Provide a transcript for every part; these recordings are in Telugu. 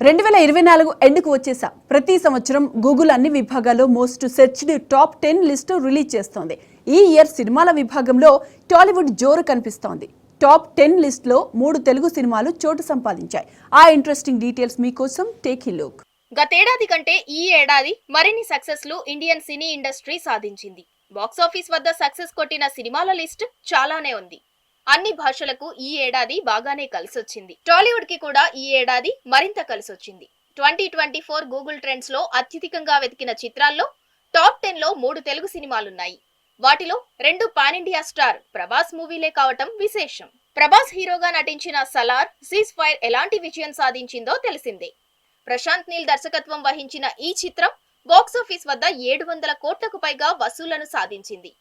2024 ఎండ్కు వచ్చేసాం. ప్రతి సంవత్సరం గూగుల్ అన్ని విభాగాల్లో most searched top 10 list release చేస్తోంది. ఈ ఇయర్ సినిమాల విభాగంలో టాలీవుడ్ జోరు కనిపిస్తోంది. టాప్ 10 లిస్టులో 3 తెలుగు సినిమాలు చోటు సంపాదించాయి. ఆ ఇంట్రెస్టింగ్ డీటెయిల్స్ మీకోసం టేక్ ఎ లుక్. గతేడాది కంటే ఈ ఏడాది మరిన్ని సక్సెస్లు ఇండియన్ సినీ ఇండస్ట్రీ సాధించింది. బాక్సాఫీస్ వద్ద సక్సెస్ కొట్టిన సినిమాల లిస్ట్ చాలానే ఉంది. అన్ని భాషలకు ఈ ఏడాది బాగానే కలిసొచ్చింది. టాలీవుడ్ కి కూడా ఈ ఏడాది మరింత కలిసొచ్చింది. 2024 గూగుల్ ట్రెండ్స్ లో అత్యధికంగా వెతికిన చిత్రాల్లో టాప్ 10 లో 3 తెలుగు సినిమాలున్నాయి. వాటిలో 2 పాన్ ఇండియా స్టార్ ప్రభాస్ మూవీలే కావటం విశేషం. ప్రభాస్ హీరోగా నటించిన సలార్, సీజ్ ఫైర్ ఎలాంటి విజయం సాధించిందో తెలిసిందే. ప్రశాంత్ నీల్ దర్శకత్వం వహించిన ఈ చిత్రం బాక్సాఫీస్ వద్ద 700 కోట్లకు పైగా వసూళ్లను సాధించింది.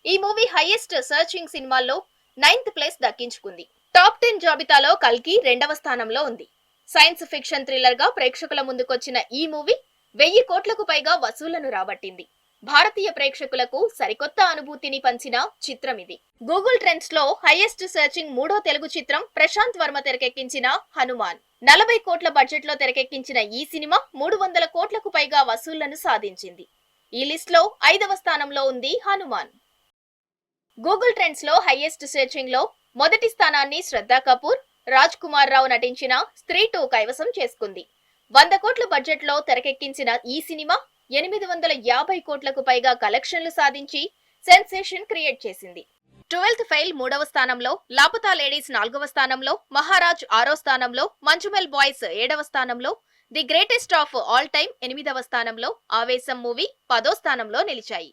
ఈ మూవీ హైయెస్ట్ సర్చింగ్ సినిమాల్లో 9th ప్లేస్ దక్కించుకుంది. టాప్ 10 జాబితాలో కల్కి 2వ స్థానంలో ఉంది. సైన్స్ ఫిక్షన్ థ్రిల్లర్ గా ప్రేక్షకుల ముందుకొచ్చిన ఈ మూవీ 1000 కోట్లకు పైగా వసూళ్లను రాబట్టింది. భారతీయ ప్రేక్షకులకు సరికొత్త అనుభూతిని పంచిన చిత్రం ఇది. గూగుల్ ట్రెండ్స్ లో హైయెస్ట్ సర్చింగ్ 3వ తెలుగు చిత్రం ప్రశాంత్ వర్మ తెరకెక్కించిన హనుమాన్. 40 కోట్ల బడ్జెట్ లో తెరకెక్కించిన ఈ సినిమా 300 కోట్లకు పైగా వసూళ్లను సాధించింది. ఈ లిస్ట్ లో 5వ స్థానంలో ఉంది హనుమాన్. గూగుల్ ట్రెండ్స్ లో హైయెస్ట్ సెర్చింగ్ లో మొదటి స్థానాన్ని శ్రద్ధా కపూర్, రాజ్ కుమార్ రావు నటించిన స్త్రీ 2 కైవసం చేసుకుంది. 100 కోట్ల బడ్జెట్ లో తెరకెక్కించిన ఈ సినిమా 850 కోట్లకు పైగా కలెక్షన్లు సాధించి సెన్సేషన్ క్రియేట్ చేసింది. 12th ఫెయిల్ 3వ స్థానంలో, లాపతా లేడీస్ 4వ స్థానంలో, మహారాజ్ 6వ స్థానంలో, మంజుమెల్ బాయ్స్ 7వ స్థానంలో, the greatest of all time 8వ స్థానంలో, ఆవేశం మూవీ 10వ స్థానంలో నిలిచాయి.